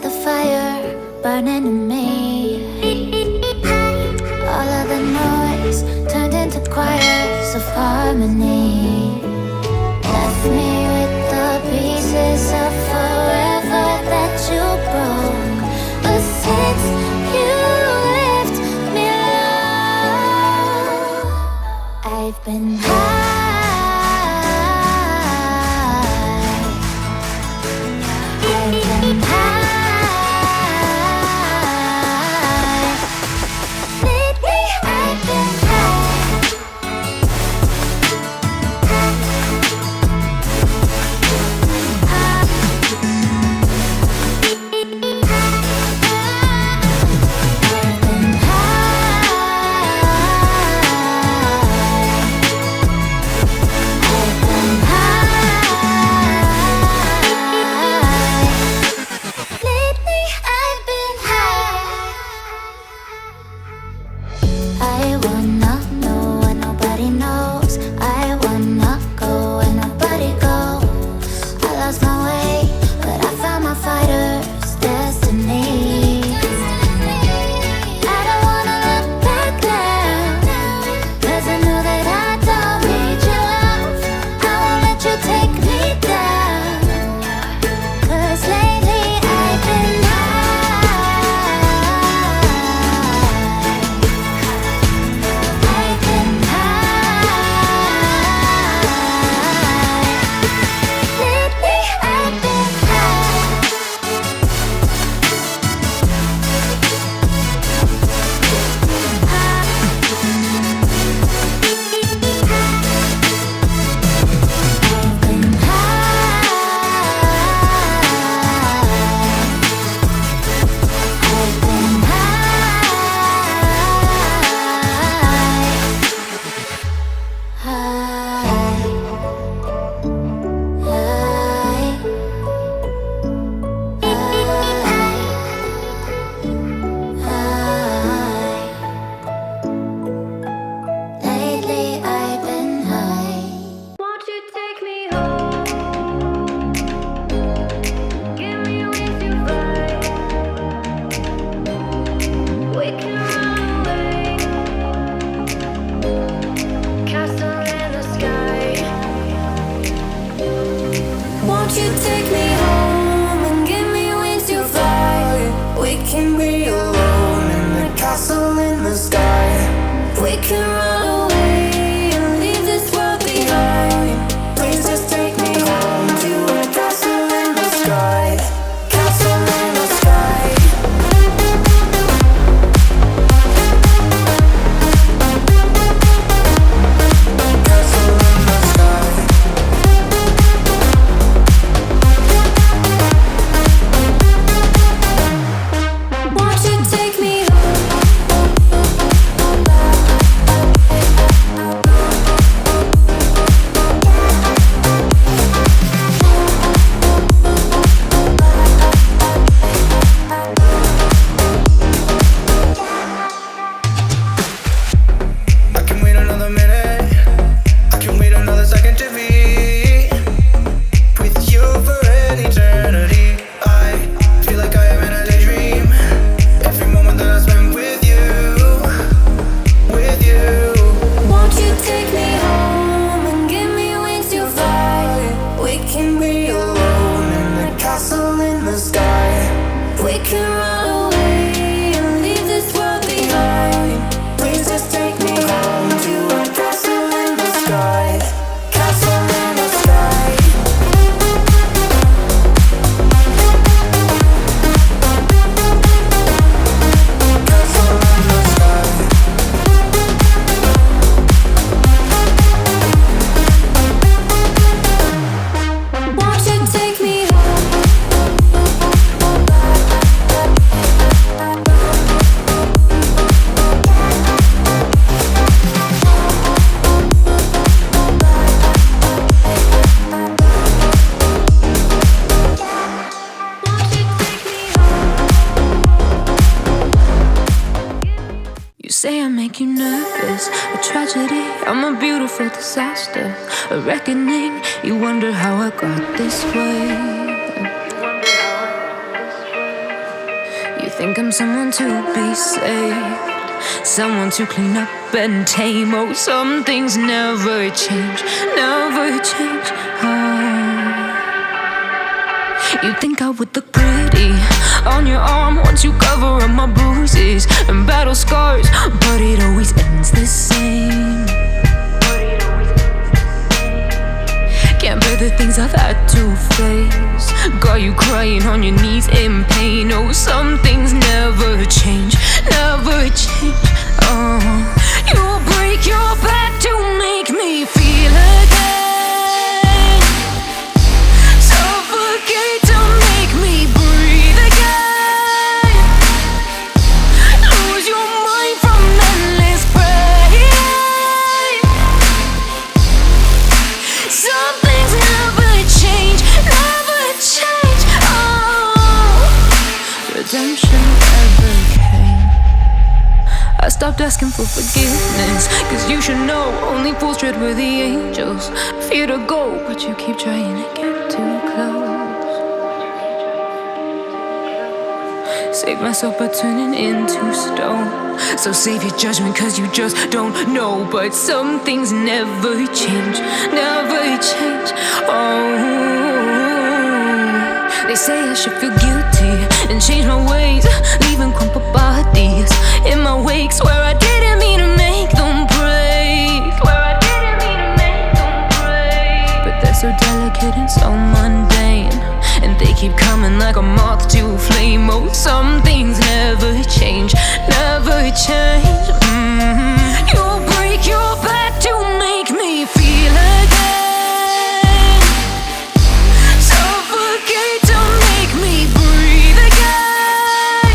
like the fire burning in me. All of the noise turned into choirs of harmony. Left me with the pieces of forever that you broke. But since you left me low, I've been high. I've been high. Lately I've been say I make you nervous, a tragedy, I'm a beautiful disaster, a reckoning, you wonder how I got this way. think I'm someone to be saved, someone to clean up and tame. Oh, some things never change, never change. Oh, you think I would look pretty on your arm once you cover up my bruises and battle scars, but it always ends the same. Can't bear the things I've had to face, got you crying on your knees in pain. Oh, some things never change, never change. Oh, you'll break your back to make me feel again, suffocate to make me breathe again, lose your mind from endless pain. Some things never change, never change. Oh, redemption never came. I stopped asking for forgiveness, cause you should know only fools tread where the angels fear to go, but you keep trying to get too close. Save myself by turning into stone, so save your judgment cause you just don't know. But some things never change, never change. Oh, they say I should feel guilty and change my ways, leaving crumpled bodies in my wake. Swear I didn't mean to make them break, swear I didn't mean to make them break. But they're so delicate and so mundane, and they keep coming like a moth to a flame. Oh, some things never change, never change. You'll break your back to make me feel again, suffocate to make me breathe again,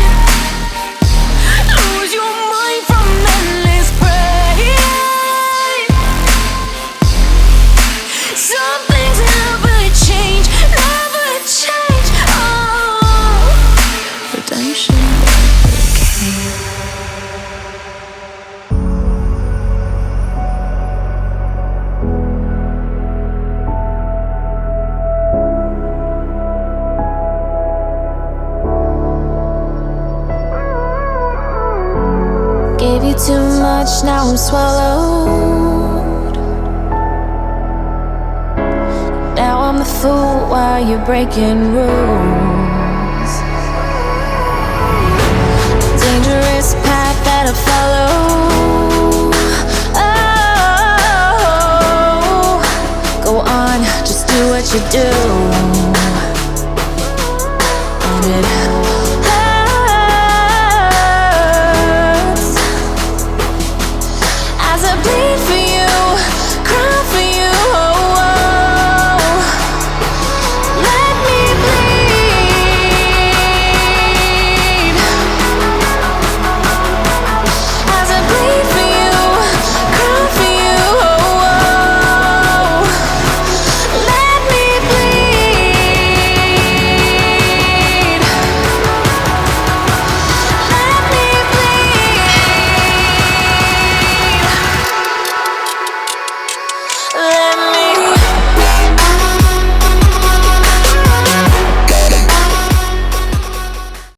lose your mind from endless pain. Some things never change, never change. Oh, redemption never came. Gave you too much, now I'm swallowed. Now I'm the fool while you're breaking rules.